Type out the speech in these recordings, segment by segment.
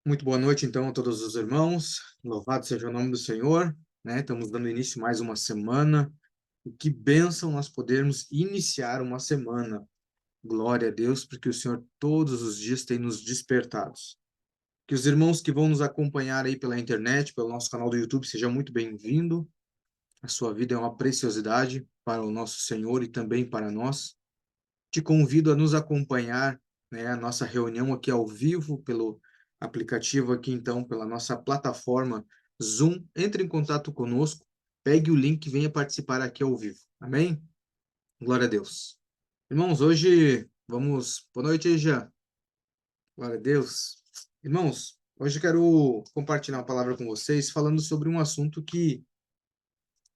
Muito boa noite, então, a todos os irmãos. Louvado seja o nome do Senhor, né? Estamos dando início a mais uma semana. E que bênção nós podermos iniciar uma semana. Glória a Deus, porque o Senhor todos os dias tem nos despertados. Que os irmãos que vão nos acompanhar aí pela internet, pelo nosso canal do YouTube, sejam muito bem-vindos. A sua vida é uma preciosidade para o nosso Senhor e também para nós. Te convido a nos acompanhar, né, a nossa reunião aqui ao vivo pelo aplicativo aqui, então, pela nossa plataforma Zoom. Entre em contato conosco, pegue o link e venha participar aqui ao vivo. Amém? Glória a Deus. Irmãos, hoje vamos... Boa noite, Jean. Glória a Deus. Irmãos, hoje eu quero compartilhar uma palavra com vocês falando sobre um assunto que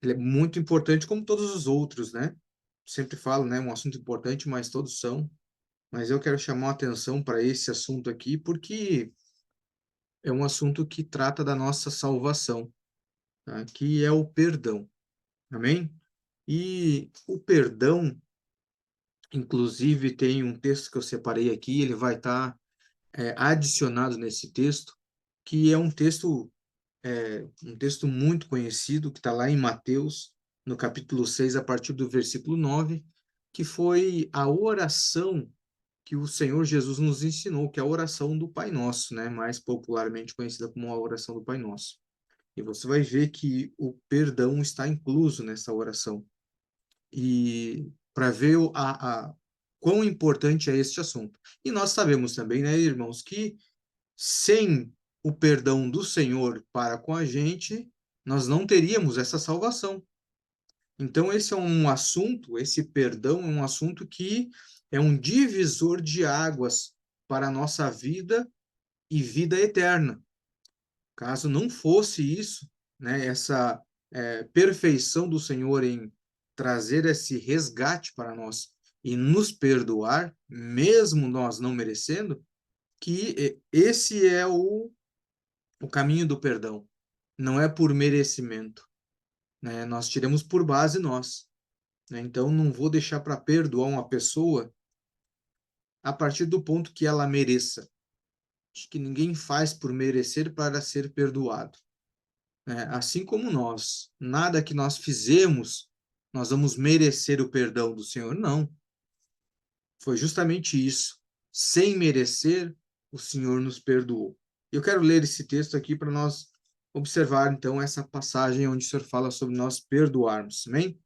ele é muito importante, como todos os outros, né? Sempre falo, né? Um assunto importante, mas todos são. Mas eu quero chamar a atenção para esse assunto aqui, porque é um assunto que trata da nossa salvação, tá? Que é o perdão. Amém? E o perdão, inclusive, tem um texto que eu separei aqui, ele vai estar adicionado nesse texto, que é um texto muito conhecido, que está lá em Mateus, no capítulo 6 a partir do versículo 9, que foi a oração que o Senhor Jesus nos ensinou, que é a oração do Pai Nosso, né? Mais popularmente conhecida como a oração do Pai Nosso. E você vai ver que o perdão está incluso nessa oração. E para ver quão importante é este assunto. E nós sabemos também, né, irmãos, que sem o perdão do Senhor para com a gente, nós não teríamos essa salvação. Então, esse é um assunto, esse perdão é um assunto que é um divisor de águas para a nossa vida e vida eterna. Caso não fosse isso, né, essa perfeição do Senhor em trazer esse resgate para nós e nos perdoar, mesmo nós não merecendo, que esse é o caminho do perdão. Não é por merecimento, né? Nós tiramos por base nós. Né? Então, não vou deixar para perdoar uma pessoa a partir do ponto que ela mereça. Acho que ninguém faz por merecer para ser perdoado. Né? Assim como nós, nada que nós fizemos, nós vamos merecer o perdão do Senhor. Não. Foi justamente isso. Sem merecer, o Senhor nos perdoou. Eu quero ler esse texto aqui para nós observar, então, essa passagem onde o Senhor fala sobre nós perdoarmos. Amém?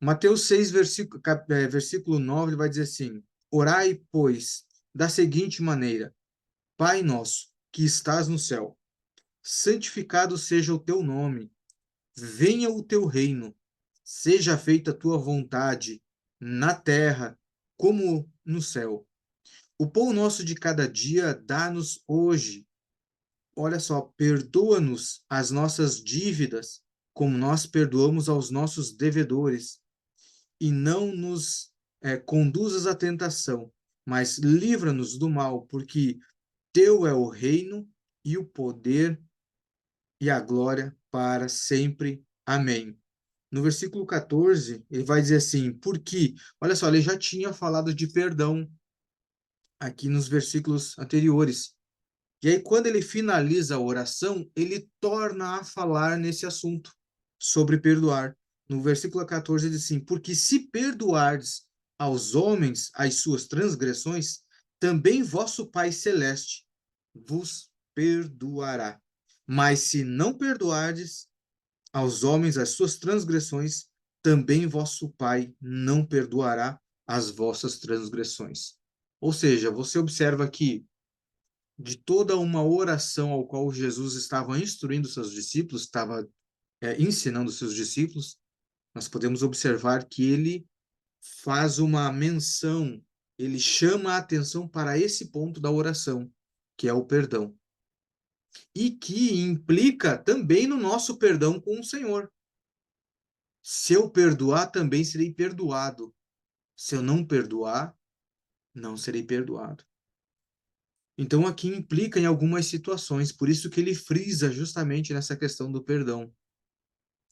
Mateus 6, versículo 9, ele vai dizer assim: Orai, pois, da seguinte maneira: Pai nosso, que estás no céu, santificado seja o teu nome, venha o teu reino, seja feita a tua vontade, na terra como no céu. O pão nosso de cada dia dá-nos hoje. Olha só, perdoa-nos as nossas dívidas, como nós perdoamos aos nossos devedores e não nos conduzas à tentação, mas livra-nos do mal, porque teu é o reino e o poder e a glória para sempre. Amém. No versículo 14, ele vai dizer assim, porque, olha só, ele já tinha falado de perdão aqui nos versículos anteriores. E aí, quando ele finaliza a oração, ele torna a falar nesse assunto sobre perdoar. No versículo 14 ele diz assim: Porque se perdoardes aos homens as suas transgressões, também vosso Pai Celeste vos perdoará. Mas se não perdoardes aos homens as suas transgressões, também vosso Pai não perdoará as vossas transgressões. Ou seja, você observa que de toda uma oração ao qual Jesus estava instruindo seus discípulos, estava ensinando seus discípulos, nós podemos observar que ele faz uma menção, ele chama a atenção para esse ponto da oração, que é o perdão. E que implica também no nosso perdão com o Senhor. Se eu perdoar, também serei perdoado. Se eu não perdoar, não serei perdoado. Então, aqui implica em algumas situações, por isso que ele frisa justamente nessa questão do perdão,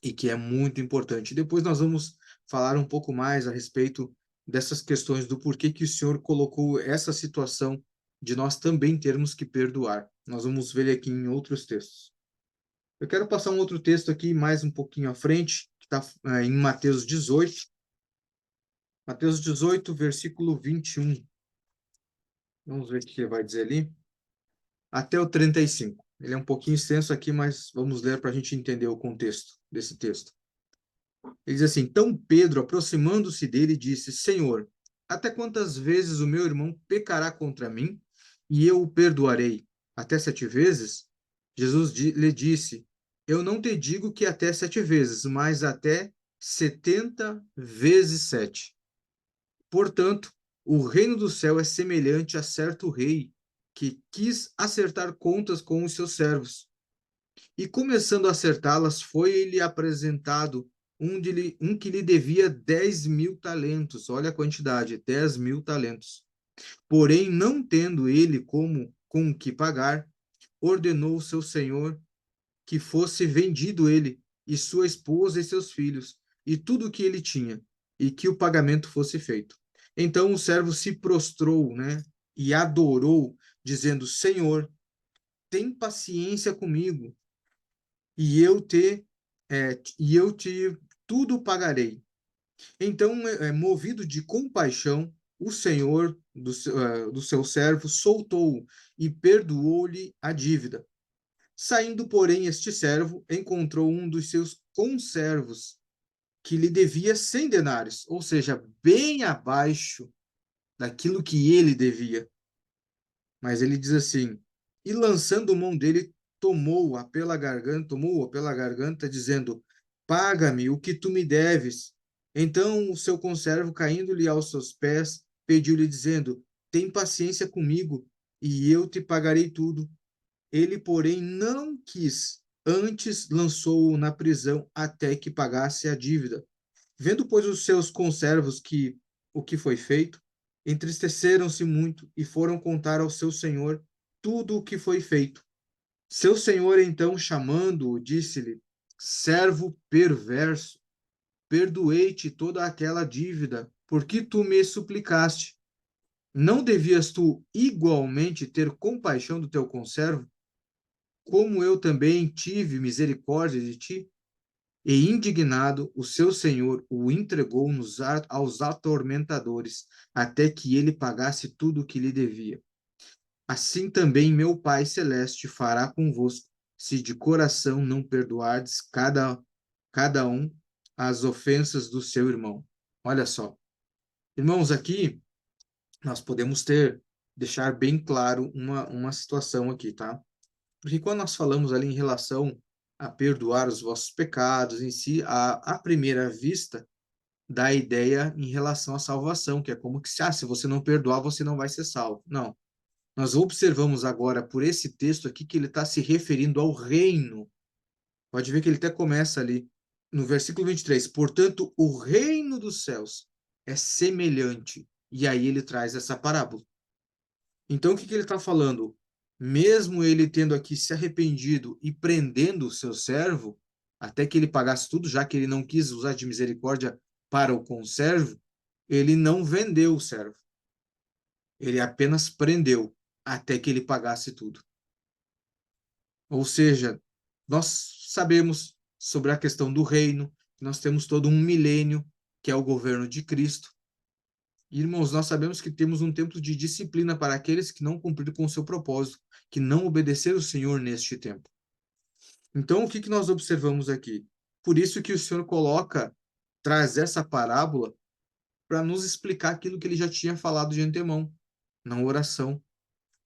e que é muito importante. Depois nós vamos falar um pouco mais a respeito dessas questões do porquê que o Senhor colocou essa situação de nós também termos que perdoar. Nós vamos ver ele aqui em outros textos. Eu quero passar um outro texto aqui, mais um pouquinho à frente, que está em Mateus 18. Mateus 18, versículo 21. Vamos ver o que ele vai dizer ali. Até o 35. Ele é um pouquinho extenso aqui, mas vamos ler para a gente entender o contexto desse texto. Ele diz assim: Então Pedro, aproximando-se dele, disse: Senhor, até quantas vezes o meu irmão pecará contra mim e eu o perdoarei? Até 7 vezes? Jesus lhe disse: Eu não te digo que até 7 vezes, mas até 70 vezes 7. Portanto, o reino do céu é semelhante a certo rei que quis acertar contas com os seus servos. E começando a acertá-las, foi-lhe apresentado um que lhe devia 10.000 talentos. Olha a quantidade, 10.000 talentos. Porém, não tendo ele com o que pagar, ordenou o seu senhor que fosse vendido ele, e sua esposa e seus filhos, e tudo o que ele tinha, e que o pagamento fosse feito. Então o servo se prostrou, né, e adorou, dizendo: Senhor, tem paciência comigo, e eu te tudo pagarei. Então, movido de compaixão, o senhor do seu servo soltou-o e perdoou-lhe a dívida. Saindo, porém, este servo encontrou um dos seus conservos que lhe devia 100 denários, ou seja, bem abaixo daquilo que ele devia. Mas ele diz assim: e lançando mão dele, tomou-o pela garganta, dizendo: Paga-me o que tu me deves. Então o seu conservo, caindo-lhe aos seus pés, pediu-lhe, dizendo: Tem paciência comigo, e eu te pagarei tudo. Ele, porém, não quis, antes lançou-o na prisão até que pagasse a dívida. Vendo, pois, os seus conservos que o que foi feito, entristeceram-se muito e foram contar ao seu senhor tudo o que foi feito. Seu senhor, então, chamando-o, disse-lhe: Servo perverso, perdoei-te toda aquela dívida, porque tu me suplicaste. Não devias tu igualmente ter compaixão do teu conservo, como eu também tive misericórdia de ti? E indignado, o seu senhor o entregou aos atormentadores, até que ele pagasse tudo o que lhe devia. Assim também meu Pai Celeste fará convosco, se de coração não perdoardes cada um as ofensas do seu irmão. Olha só. Irmãos, aqui nós podemos deixar bem claro uma situação aqui, tá? Porque quando nós falamos ali em relação a perdoar os vossos pecados em si, à primeira vista, dá a ideia em relação à salvação, que é como que se você não perdoar, você não vai ser salvo. Não. Nós observamos agora por esse texto aqui que ele está se referindo ao reino. Pode ver que ele até começa ali no versículo 23. Portanto, o reino dos céus é semelhante. E aí ele traz essa parábola. Então, o que ele está falando? Mesmo ele tendo aqui se arrependido e prendendo o seu servo, até que ele pagasse tudo, já que ele não quis usar de misericórdia para o conservo, ele não vendeu o servo. Ele apenas prendeu até que ele pagasse tudo. Ou seja, nós sabemos sobre a questão do reino, nós temos todo um milênio, que é o governo de Cristo. Irmãos, nós sabemos que temos um tempo de disciplina para aqueles que não cumpriram com o seu propósito, que não obedeceram o Senhor neste tempo. Então, o que nós observamos aqui? Por isso que o Senhor traz essa parábola para nos explicar aquilo que ele já tinha falado de antemão, na oração.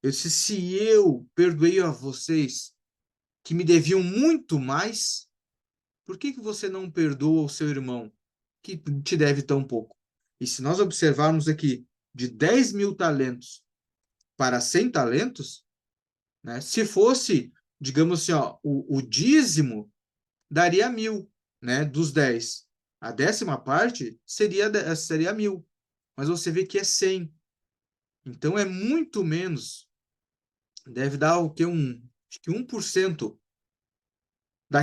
Eu disse: se eu perdoei a vocês que me deviam muito mais, por que você não perdoa o seu irmão que te deve tão pouco? E se nós observarmos aqui, de 10.000 talentos para 100 talentos, né? Se fosse, digamos assim, ó, o dízimo daria 1.000, né? Dos 10. A 10ª parte seria 1.000. Mas você vê que é 100. Então é muito menos. Deve dar o que? Acho que 1%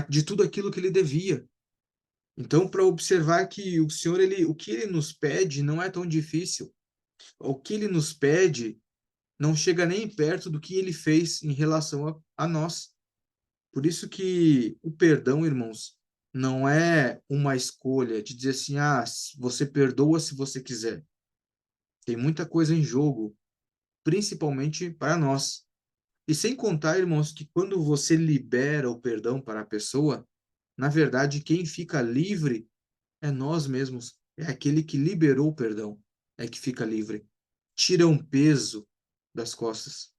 de tudo aquilo que ele devia. Então, para observar que o Senhor, o que ele nos pede não é tão difícil. O que ele nos pede não chega nem perto do que ele fez em relação a nós. Por isso que o perdão, irmãos, não é uma escolha de dizer assim, você perdoa se você quiser. Tem muita coisa em jogo, principalmente para nós. E sem contar, irmãos, que quando você libera o perdão para a pessoa, na verdade, quem fica livre é nós mesmos. É aquele que liberou o perdão, é que fica livre. Tira um peso das costas.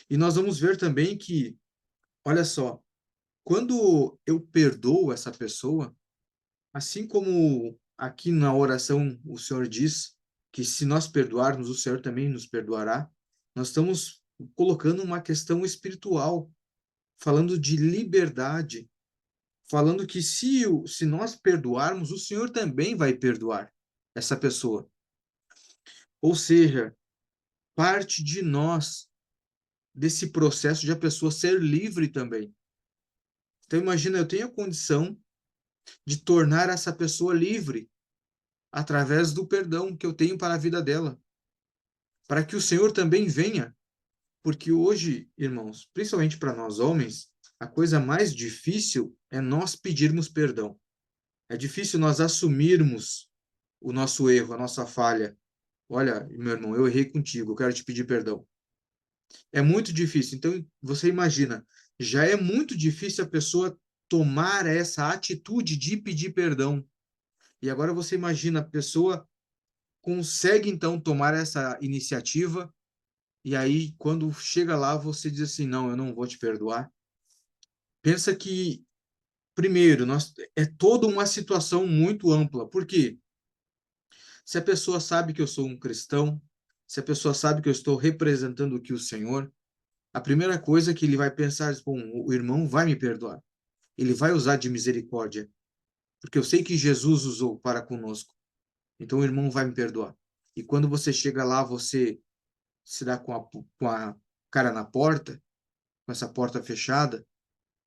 E nós vamos ver também que, olha só, quando eu perdoo essa pessoa, assim como aqui na oração o Senhor diz que se nós perdoarmos, o Senhor também nos perdoará, nós estamos colocando uma questão espiritual, falando de liberdade, falando que se nós perdoarmos, o Senhor também vai perdoar essa pessoa. Ou seja, parte de nós desse processo de a pessoa ser livre também. Então imagina, eu tenho a condição de tornar essa pessoa livre através do perdão que eu tenho para a vida dela, para que o Senhor também venha, porque hoje, irmãos, principalmente para nós homens, a coisa mais difícil é nós pedirmos perdão. É difícil nós assumirmos o nosso erro, a nossa falha. Olha, meu irmão, eu errei contigo, eu quero te pedir perdão. É muito difícil. Então, você imagina, já é muito difícil a pessoa tomar essa atitude de pedir perdão. E agora você imagina, a pessoa consegue então tomar essa iniciativa, e aí quando chega lá, você diz assim: não, eu não vou te perdoar. Pensa que, primeiro, é toda uma situação muito ampla. Por quê? Se a pessoa sabe que eu sou um cristão, se a pessoa sabe que eu estou representando aqui o Senhor, a primeira coisa que ele vai pensar é: bom, o irmão vai me perdoar. Ele vai usar de misericórdia, porque eu sei que Jesus usou para conosco. Então o irmão vai me perdoar. E quando você chega lá, você se dá com a cara na porta, com essa porta fechada,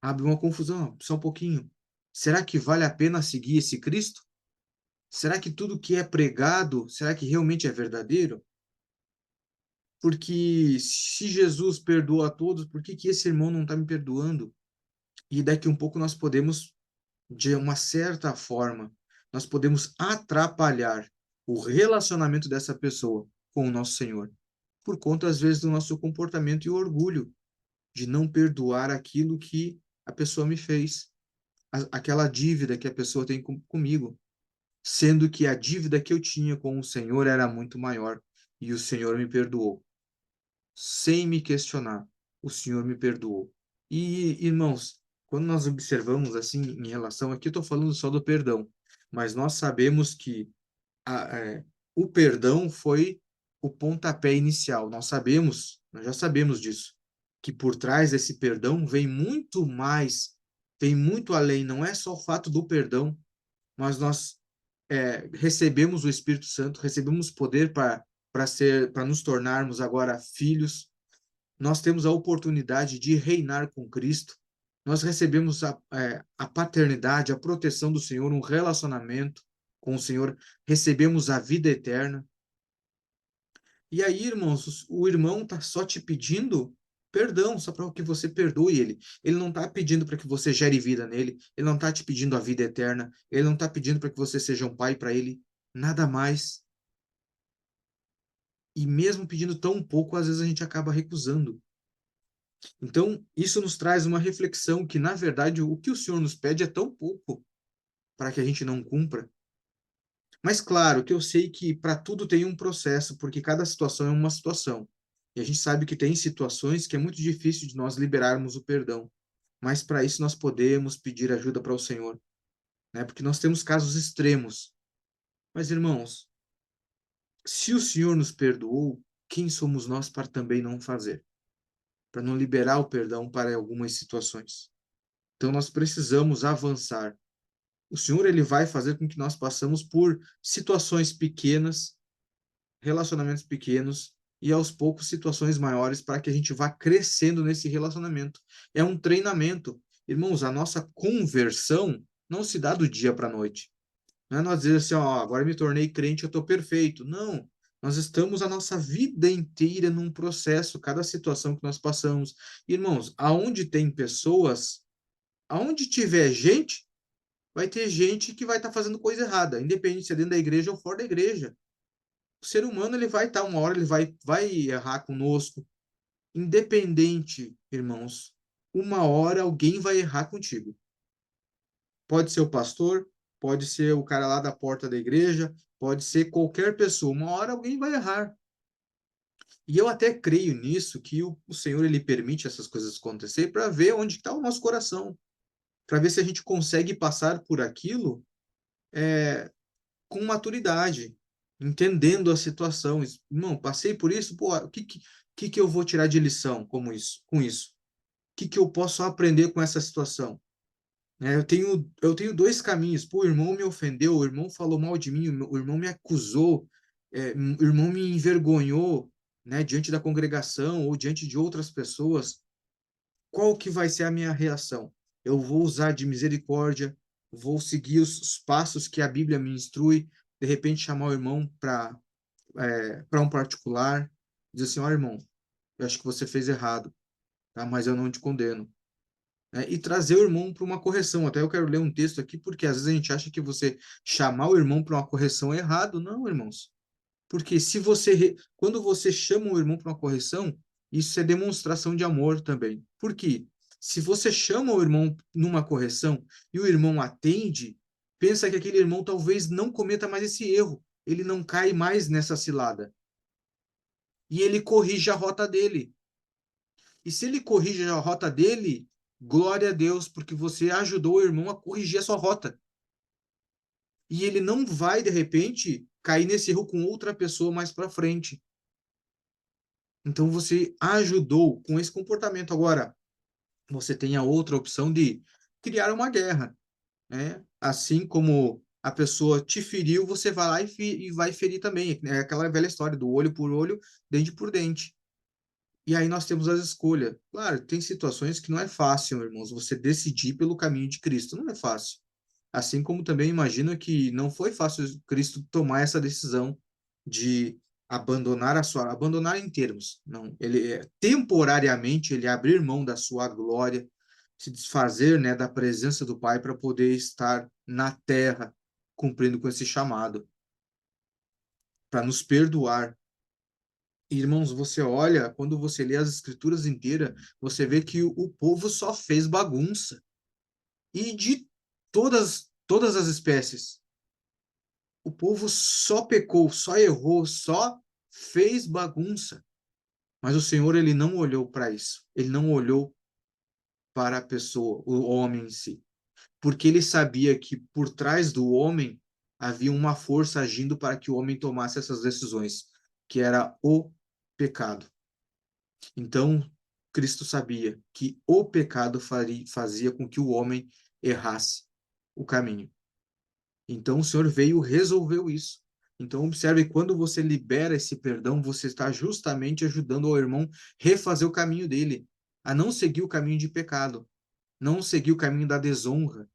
abre uma confusão. Só um pouquinho. Será que vale a pena seguir esse Cristo? Será que tudo que é pregado, será que realmente é verdadeiro? Porque se Jesus perdoa a todos, por que que esse irmão não está me perdoando? E daqui um pouco nós podemos, de uma certa forma, nós podemos atrapalhar o relacionamento dessa pessoa com o nosso Senhor, por conta, às vezes, do nosso comportamento e orgulho de não perdoar aquilo que a pessoa me fez, aquela dívida que a pessoa tem comigo, sendo que a dívida que eu tinha com o Senhor era muito maior e o Senhor me perdoou, sem me questionar. O Senhor me perdoou. E, irmãos, quando nós observamos assim em relação, aqui eu estou falando só do perdão, mas nós sabemos que a, é, o perdão foi o pontapé inicial. Nós já sabemos disso, que por trás desse perdão vem muito mais, vem muito além. Não é só o fato do perdão, mas nós recebemos o Espírito Santo, recebemos poder para nos tornarmos agora filhos. Nós temos a oportunidade de reinar com Cristo. Nós recebemos a paternidade, a proteção do Senhor, um relacionamento com o Senhor, recebemos a vida eterna. E aí, irmãos, o irmão está só te pedindo perdão, só para que você perdoe ele. Ele não está pedindo para que você gere vida nele, ele não está te pedindo a vida eterna, ele não está pedindo para que você seja um pai para ele, nada mais. E mesmo pedindo tão pouco, às vezes a gente acaba recusando. Então, isso nos traz uma reflexão que, na verdade, o que o Senhor nos pede é tão pouco para que a gente não cumpra. Mas, claro, que eu sei que para tudo tem um processo, porque cada situação é uma situação. E a gente sabe que tem situações que é muito difícil de nós liberarmos o perdão. Mas para isso nós podemos pedir ajuda para o Senhor, né? Porque nós temos casos extremos. Mas, irmãos, se o Senhor nos perdoou, quem somos nós para também não fazer? Para não liberar o perdão para algumas situações. Então nós precisamos avançar. O Senhor ele vai fazer com que nós passemos por situações pequenas, relacionamentos pequenos e aos poucos situações maiores para que a gente vá crescendo nesse relacionamento. É um treinamento. Irmãos, a nossa conversão não se dá do dia para a noite. Não é nós dizer assim, ó, agora me tornei crente, eu estou perfeito. Não. Nós estamos a nossa vida inteira num processo, cada situação que nós passamos. Irmãos, aonde tem pessoas, aonde tiver gente, vai ter gente que vai estar fazendo coisa errada, independente se é dentro da igreja ou fora da igreja. O ser humano, ele vai estar, uma hora ele vai errar conosco, independente, irmãos, uma hora alguém vai errar contigo. Pode ser o pastor, pode ser o cara lá da porta da igreja, pode ser qualquer pessoa. Uma hora alguém vai errar. E eu até creio nisso, que o Senhor ele permite essas coisas acontecer para ver onde está o nosso coração, para ver se a gente consegue passar por aquilo com maturidade, entendendo a situação. Irmão, passei por isso, pô, o que eu vou tirar de lição com isso? O que eu posso aprender com essa situação? Eu tenho dois caminhos. Pô, o irmão me ofendeu, o irmão falou mal de mim, o irmão me acusou, o irmão me envergonhou, né, diante da congregação ou diante de outras pessoas. Qual que vai ser a minha reação? Eu vou usar de misericórdia, vou seguir os passos que a Bíblia me instrui, de repente chamar o irmão para um particular, dizer assim, ó, irmão, eu acho que você fez errado, tá? Mas eu não te condeno, né? E trazer o irmão para uma correção. Até eu quero ler um texto aqui, porque às vezes a gente acha que você chamar o irmão para uma correção é errado. Não, irmãos. Porque quando você chama o irmão para uma correção, isso é demonstração de amor também. Por quê? Se você chama o irmão numa correção e o irmão atende, pensa que aquele irmão talvez não cometa mais esse erro, ele não cai mais nessa cilada. E ele corrige a rota dele. E se ele corrige a rota dele, glória a Deus, porque você ajudou o irmão a corrigir a sua rota. E ele não vai, de repente, cair nesse erro com outra pessoa mais para frente. Então você ajudou com esse comportamento. Agora, você tem a outra opção de criar uma guerra, né? Assim como a pessoa te feriu, você vai lá e vai ferir também. É aquela velha história do olho por olho, dente por dente. E aí nós temos as escolhas. Claro, tem situações que não é fácil, irmãos, você decidir pelo caminho de Cristo. Não é fácil. Assim como também imagino que não foi fácil Cristo tomar essa decisão de abandonar em termos, não, temporariamente ele abrir mão da sua glória, se desfazer, né, da presença do Pai para poder estar na terra cumprindo com esse chamado, para nos perdoar. Irmãos, você olha, quando você lê as escrituras inteiras, você vê que o povo só fez bagunça. E de todas as espécies. O povo só pecou, só errou, só fez bagunça. Mas o Senhor, ele não olhou para isso. Ele não olhou para a pessoa, o homem em si. Porque ele sabia que por trás do homem havia uma força agindo para que o homem tomasse essas decisões, que era o pecado. Então, Cristo sabia que o pecado fazia com que o homem errasse o caminho. Então, o Senhor veio e resolveu isso. Então, observe, quando você libera esse perdão, você está justamente ajudando o irmão refazer o caminho dele, a não seguir o caminho de pecado, não seguir o caminho da desonra,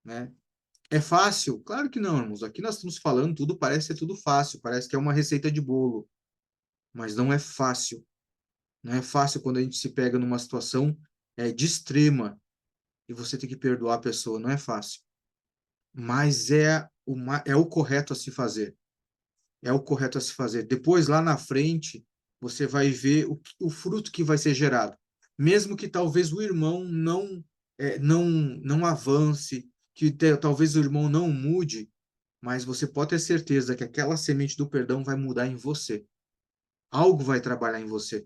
né? É fácil? Claro que não, irmãos. Aqui nós estamos falando, tudo parece ser tudo fácil, parece que é uma receita de bolo, mas não é fácil. Não é fácil quando a gente se pega numa situação de extrema e você tem que perdoar a pessoa, não é fácil. Mas é o correto a se fazer. É o correto a se fazer. Depois, lá na frente, você vai ver o fruto que vai ser gerado. Mesmo que talvez o irmão não avance, que talvez o irmão não mude, mas você pode ter certeza que aquela semente do perdão vai mudar em você. Algo vai trabalhar em você.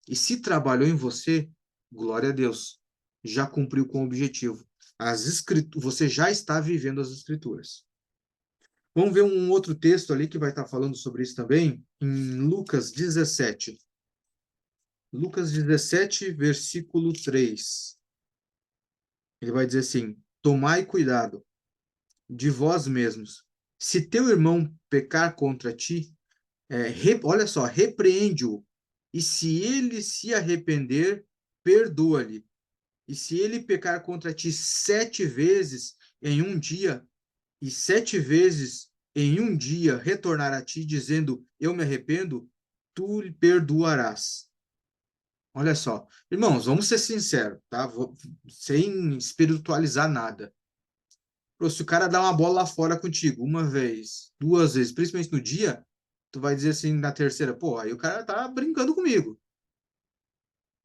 E se trabalhou em você, glória a Deus, já cumpriu com o objetivo. Você já está vivendo as escrituras. Vamos ver um outro texto ali que vai estar falando sobre isso também, em Lucas 17. Lucas 17, versículo 3. Ele vai dizer assim: Tomai cuidado de vós mesmos. Se teu irmão pecar contra ti, olha só, repreende-o. E se ele se arrepender, perdoa-lhe. E se ele pecar contra ti 7 vezes em um dia, e 7 vezes em um dia retornar a ti dizendo, eu me arrependo, tu lhe perdoarás. Olha só. Irmãos, vamos ser sinceros, tá? Sem espiritualizar nada. Pô, se o cara dá uma bola lá fora contigo, uma vez, duas vezes, principalmente no dia, tu vai dizer assim na terceira, pô, aí o cara tá brincando comigo.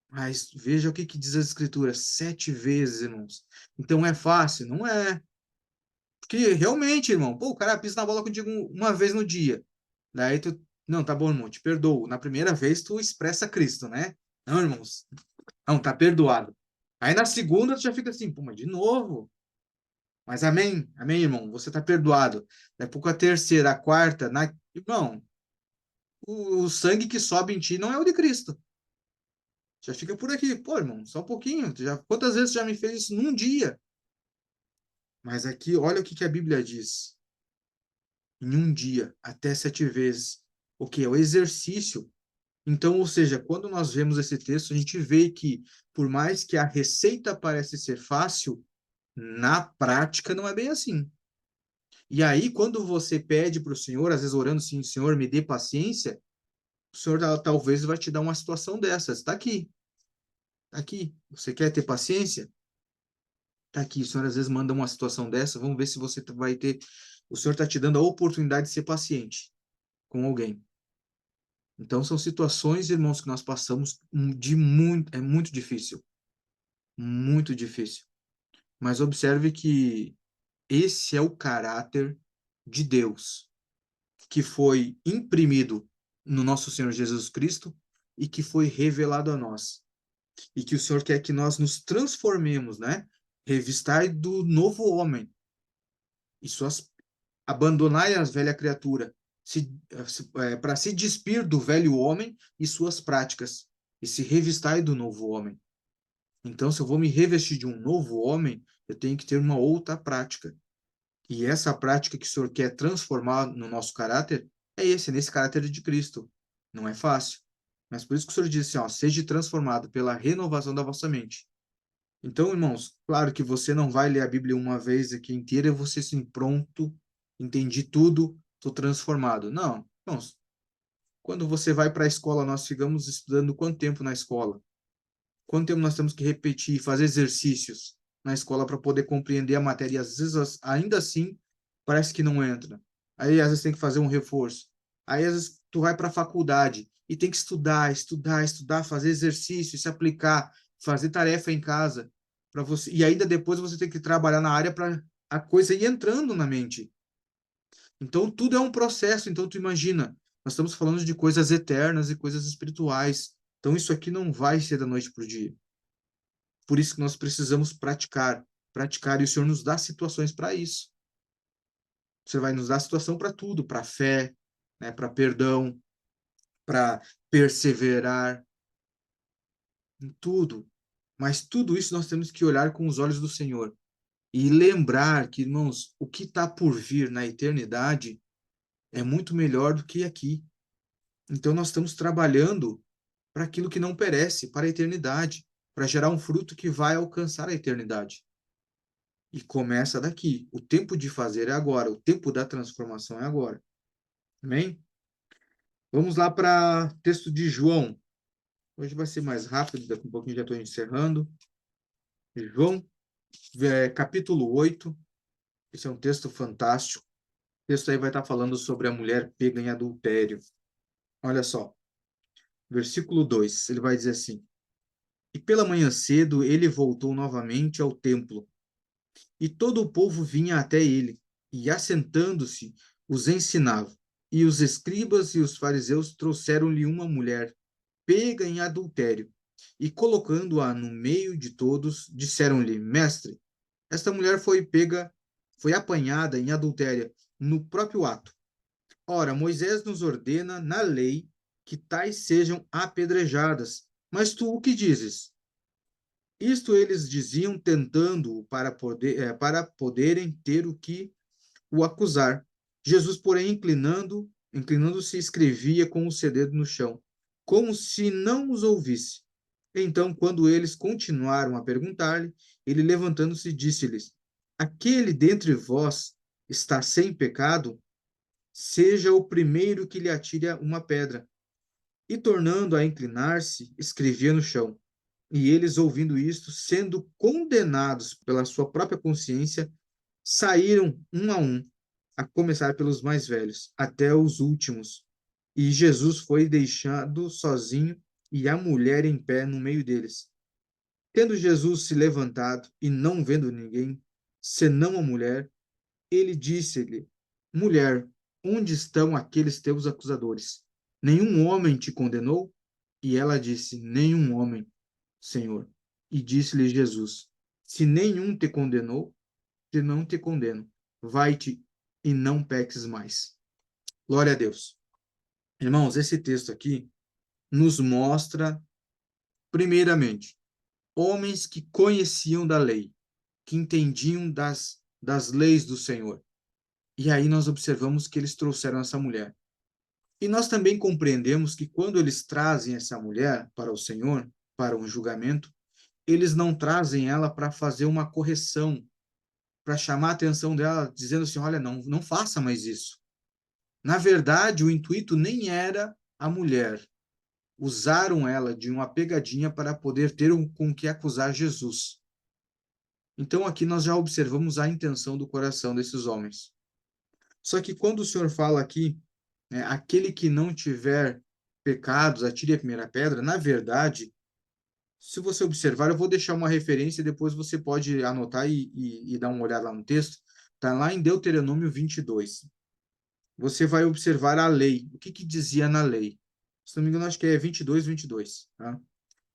Mas veja o que que diz a Escritura, 7 vezes, irmãos. Então é fácil? Não é. Porque realmente, irmão, pô, o cara pisa na bola contigo uma vez no dia. Daí tu, não, tá bom, irmão, te perdoo. Na primeira vez tu expressa Cristo, né? Não, irmãos, não, tá perdoado. Aí na segunda tu já fica assim, pô, mas de novo. Mas amém, amém, irmão, você tá perdoado. Daqui a pouco a terceira, a quarta, irmão, o sangue que sobe em ti não é o de Cristo. Já fica por aqui. Pô, irmão, só um pouquinho. Quantas vezes você já me fez isso num dia? Mas aqui, olha o que que a Bíblia diz. Em um dia, até 7 vezes. O que? É o exercício. Então, ou seja, quando nós vemos esse texto, a gente vê que, por mais que a receita parece ser fácil, na prática não é bem assim. E aí, quando você pede para o Senhor, às vezes orando assim, Senhor, me dê paciência, o Senhor talvez vai te dar uma situação dessas. Está aqui, tá aqui. Você quer ter paciência? Está aqui. O Senhor às vezes manda uma situação dessa. Vamos ver se você vai ter. O Senhor está te dando a oportunidade de ser paciente com alguém. Então, são situações, irmãos, que nós passamos de muito. É muito difícil. Muito difícil. Mas observe que esse é o caráter de Deus, que foi imprimido no nosso Senhor Jesus Cristo e que foi revelado a nós. E que o Senhor quer que nós nos transformemos, né? Revistai do novo homem e suas abandonai a velha criatura, para se despir do velho homem e suas práticas e se revistai do novo homem. Então, se eu vou me revestir de um novo homem, eu tenho que ter uma outra prática. E essa prática que o Senhor quer transformar no nosso caráter nesse caráter de Cristo. Não é fácil. Mas por isso que o Senhor disse assim, ó, seja transformado pela renovação da vossa mente. Então, irmãos, claro que você não vai ler a Bíblia uma vez aqui inteira e você assim, pronto, entendi tudo, estou transformado. Não, irmãos, quando você vai para a escola, nós ficamos estudando quanto tempo na escola? Quanto tempo nós temos que repetir, fazer exercícios na escola para poder compreender a matéria? E às vezes, ainda assim, parece que não entra. Aí, às vezes, tem que fazer um reforço. Aí, às vezes, tu vai para a faculdade e tem que estudar, estudar, estudar, fazer exercício, se aplicar, fazer tarefa em casa para você. E ainda depois você tem que trabalhar na área para a coisa ir entrando na mente. Então, tudo é um processo. Então, tu imagina, nós estamos falando de coisas eternas e coisas espirituais. Então, isso aqui não vai ser da noite para o dia. Por isso que nós precisamos praticar, praticar, e o Senhor nos dá situações para isso. Você vai nos dar situação para tudo, para fé, né, para perdão, para perseverar, em tudo. Mas tudo isso nós temos que olhar com os olhos do Senhor e lembrar que, irmãos, o que está por vir na eternidade é muito melhor do que aqui. Então nós estamos trabalhando para aquilo que não perece, para a eternidade, para gerar um fruto que vai alcançar a eternidade. E começa daqui. O tempo de fazer é agora, o tempo da transformação é agora. Amém? Vamos lá para o texto de João. Hoje vai ser mais rápido, daqui a um pouquinho já estou encerrando. João, capítulo 8. Esse é um texto fantástico. O texto aí vai estar falando sobre a mulher pega em adultério. Olha só, versículo 2, ele vai dizer assim: E pela manhã cedo ele voltou novamente ao templo, e todo o povo vinha até ele, e assentando-se, os ensinava. E os escribas e os fariseus trouxeram-lhe uma mulher pega em adultério, e colocando-a no meio de todos, disseram-lhe: Mestre, esta mulher foi apanhada em adultério no próprio ato. Ora, Moisés nos ordena na lei que tais sejam apedrejadas. Mas tu o que dizes? Isto eles diziam tentando-o para poderem ter o que o acusar. Jesus, porém, inclinando-se, escrevia com o dedo no chão, como se não os ouvisse. Então, quando eles continuaram a perguntar-lhe, ele, levantando-se, disse-lhes: Aquele dentre vós está sem pecado, seja o primeiro que lhe atire uma pedra. E tornando a inclinar-se, escrevia no chão. E eles, ouvindo isto, sendo condenados pela sua própria consciência, saíram um, a começar pelos mais velhos, até os últimos. E Jesus foi deixado sozinho e a mulher em pé no meio deles. Tendo Jesus se levantado e não vendo ninguém, senão a mulher, ele disse-lhe: Mulher, onde estão aqueles teus acusadores? Nenhum homem te condenou? E ela disse: Nenhum homem, Senhor. E disse-lhe Jesus: Se nenhum te condenou, te não te condeno. Vai-te e não peques mais. Glória a Deus. Irmãos, esse texto aqui nos mostra, primeiramente, homens que conheciam da lei, que entendiam das leis do Senhor. E aí nós observamos que eles trouxeram essa mulher. E nós também compreendemos que quando eles trazem essa mulher para o Senhor, para um julgamento, eles não trazem ela para fazer uma correção, para chamar a atenção dela, dizendo assim: olha, não faça mais isso. Na verdade, o intuito nem era a mulher. Usaram ela de uma pegadinha para poder ter com que acusar Jesus. Então, aqui nós já observamos a intenção do coração desses homens. Só que quando o Senhor fala aqui, né, aquele que não tiver pecados, atire a primeira pedra, na verdade, se você observar, eu vou deixar uma referência e depois você pode anotar e dar uma olhada lá no texto. Está lá em Deuteronômio 22. Você vai observar a lei. O que que dizia na lei? Se não me engano, acho que é 22, tá?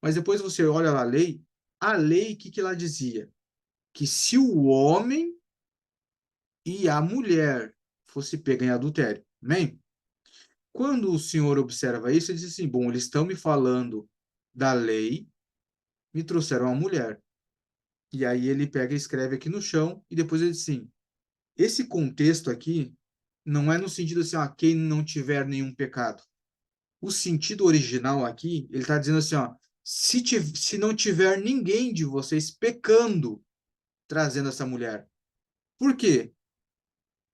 Mas depois você olha lá a lei, o que que ela dizia? Que se o homem e a mulher fosse pega em adultério, amém? Quando o Senhor observa isso, ele diz assim: bom, eles estão me falando da lei, me trouxeram uma mulher. E aí ele pega e escreve aqui no chão, e depois ele diz assim: esse contexto aqui não é no sentido assim, ó, quem não tiver nenhum pecado. O sentido original aqui, ele está dizendo assim, ó, se não tiver ninguém de vocês pecando, trazendo essa mulher. Por quê?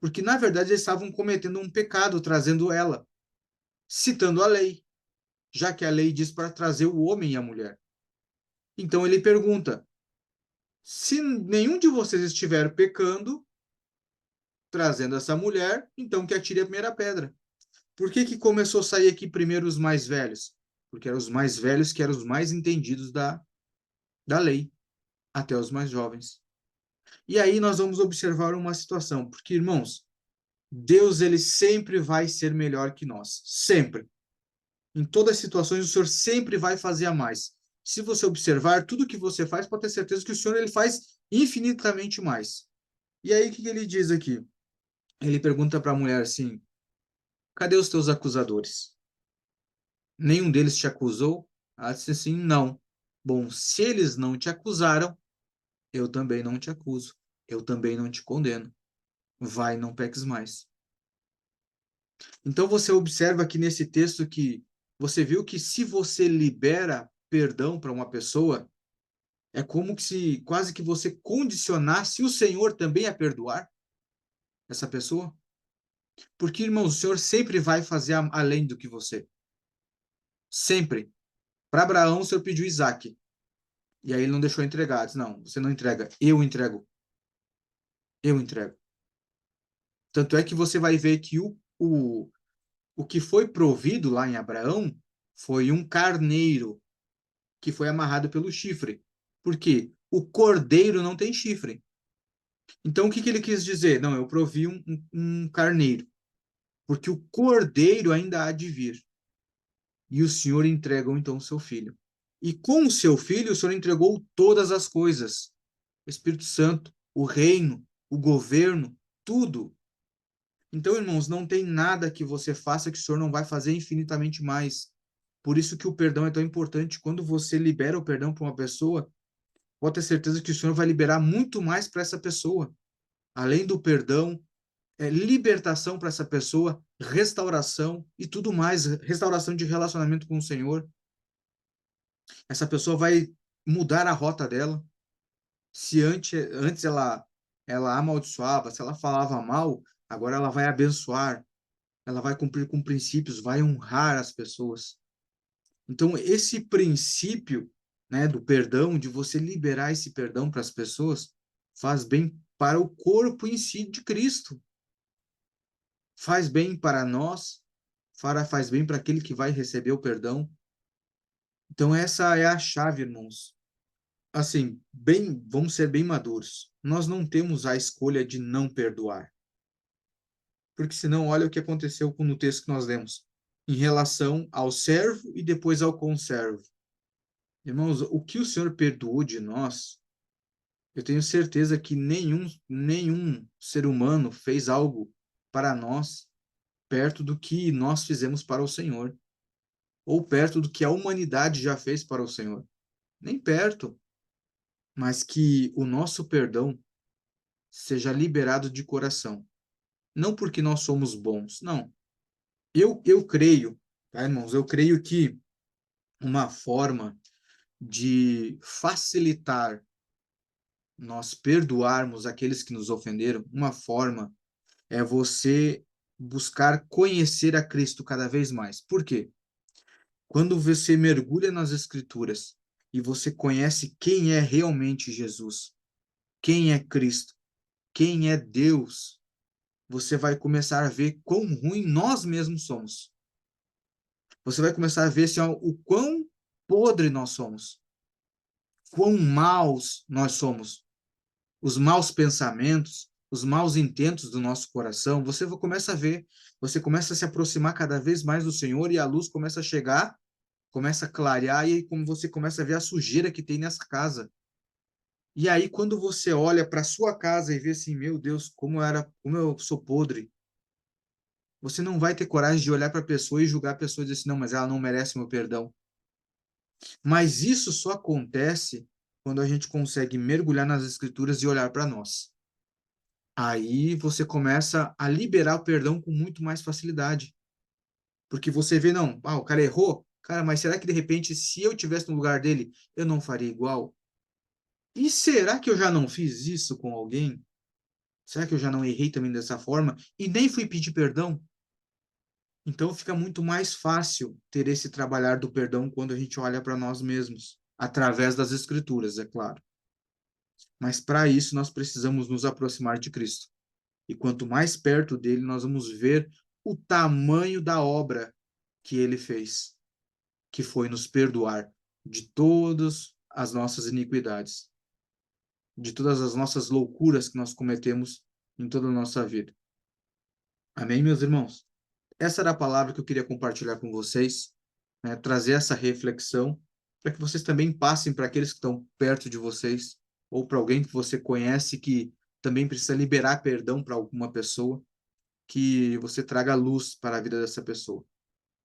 Porque, na verdade, eles estavam cometendo um pecado trazendo ela, citando a lei, já que a lei diz para trazer o homem e a mulher. Então ele pergunta: se nenhum de vocês estiver pecando, trazendo essa mulher, então que atire a primeira pedra. Por que que começou a sair aqui primeiro os mais velhos? Porque eram os mais velhos que eram os mais entendidos da lei, até os mais jovens. E aí nós vamos observar uma situação, porque, irmãos, Deus ele sempre vai ser melhor que nós, sempre. Em todas as situações, o Senhor sempre vai fazer a mais. Se você observar, tudo que você faz, pode ter certeza que o Senhor ele faz infinitamente mais. E aí, o que ele diz aqui? Ele pergunta para a mulher assim: cadê os teus acusadores? Nenhum deles te acusou? Ela disse assim: não. Bom, se eles não te acusaram, eu também não te acuso. Eu também não te condeno. Vai, não peques mais. Então você observa aqui nesse texto que você viu que se você libera perdão para uma pessoa, é como que se quase que você condicionasse o Senhor também a perdoar essa pessoa. Porque, irmão, o Senhor sempre vai fazer além do que você. Sempre. Para Abraão, o Senhor pediu Isaac. E aí ele não deixou entregar. Disse, não, você não entrega. Eu entrego. Eu entrego. Tanto é que você vai ver que o que foi provido lá em Abraão foi um carneiro que foi amarrado pelo chifre. Por quê? O cordeiro não tem chifre. Então, o que que ele quis dizer? Não, eu provi um carneiro, porque o cordeiro ainda há de vir. E o Senhor entregou então o seu filho. E com o seu filho, o Senhor entregou todas as coisas: o Espírito Santo, o reino, o governo, tudo. Então, irmãos, não tem nada que você faça que o Senhor não vai fazer infinitamente mais. Por isso que o perdão é tão importante. Quando você libera o perdão para uma pessoa, pode ter certeza que o Senhor vai liberar muito mais para essa pessoa. Além do perdão, libertação para essa pessoa, restauração e tudo mais, restauração de relacionamento com o Senhor. Essa pessoa vai mudar a rota dela. Se antes ela amaldiçoava, se ela falava mal, agora ela vai abençoar. ela vai cumprir com princípios, vai honrar as pessoas. Então, esse princípio, né, do perdão, de você liberar esse perdão para as pessoas, faz bem para o corpo em si de Cristo. Faz bem para nós, faz bem para aquele que vai receber o perdão. Então, essa é a chave, irmãos. Assim, vamos ser bem maduros. Nós não temos a escolha de não perdoar. Porque senão, olha o que aconteceu no texto que nós lemos, em relação ao servo e depois ao conservo. Irmãos, o que o Senhor perdoou de nós, eu tenho certeza que nenhum ser humano fez algo para nós perto do que nós fizemos para o Senhor, ou perto do que a humanidade já fez para o Senhor. Nem perto, mas que o nosso perdão seja liberado de coração. Não porque nós somos bons, não. Eu creio, tá, irmãos? Eu creio que uma forma de facilitar nós perdoarmos aqueles que nos ofenderam, uma forma é você buscar conhecer a Cristo cada vez mais. Por quê? Quando você mergulha nas Escrituras e você conhece quem é realmente Jesus, quem é Cristo, quem é Deus, você vai começar a ver quão ruim nós mesmos somos. Você vai começar a ver assim, ó, o quão podre nós somos, quão maus nós somos, os maus pensamentos, os maus intentos do nosso coração. Você começa a ver, você começa a se aproximar cada vez mais do Senhor e a luz começa a chegar, começa a clarear e aí como você começa a ver a sujeira que tem nessa casa. E aí quando você olha para sua casa e vê assim, meu Deus, como eu sou podre, você não vai ter coragem de olhar para a pessoa e julgar a pessoa e dizer assim, não, mas ela não merece meu perdão. Mas isso só acontece quando a gente consegue mergulhar nas escrituras e olhar para nós. Aí você começa a liberar o perdão com muito mais facilidade. Porque você vê, não, o cara errou, cara, mas será que de repente, se eu tivesse no lugar dele, eu não faria igual? E será que eu já não fiz isso com alguém? Será que eu já não errei também dessa forma? E nem fui pedir perdão? Então fica muito mais fácil ter esse trabalhar do perdão quando a gente olha para nós mesmos, através das escrituras, é claro. Mas para isso nós precisamos nos aproximar de Cristo. E quanto mais perto dele, nós vamos ver o tamanho da obra que ele fez, que foi nos perdoar de todas as nossas iniquidades, de todas as nossas loucuras que nós cometemos em toda a nossa vida. Amém, meus irmãos? Essa era a palavra que eu queria compartilhar com vocês, né? Trazer essa reflexão para que vocês também passem para aqueles que estão perto de vocês ou para alguém que você conhece que também precisa liberar perdão para alguma pessoa, que você traga luz para a vida dessa pessoa.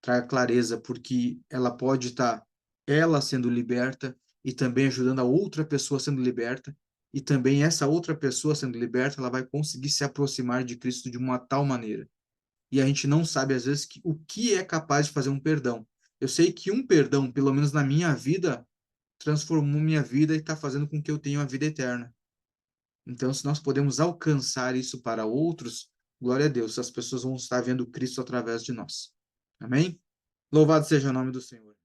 Traga clareza, porque ela pode estar ela sendo liberta e também ajudando a outra pessoa sendo liberta, e também essa outra pessoa sendo liberta, ela vai conseguir se aproximar de Cristo de uma tal maneira. E a gente não sabe, às vezes, o que é capaz de fazer um perdão. Eu sei que um perdão, pelo menos na minha vida, transformou minha vida e está fazendo com que eu tenha a vida eterna. Então, se nós podemos alcançar isso para outros, glória a Deus, as pessoas vão estar vendo Cristo através de nós. Amém? Louvado seja o nome do Senhor.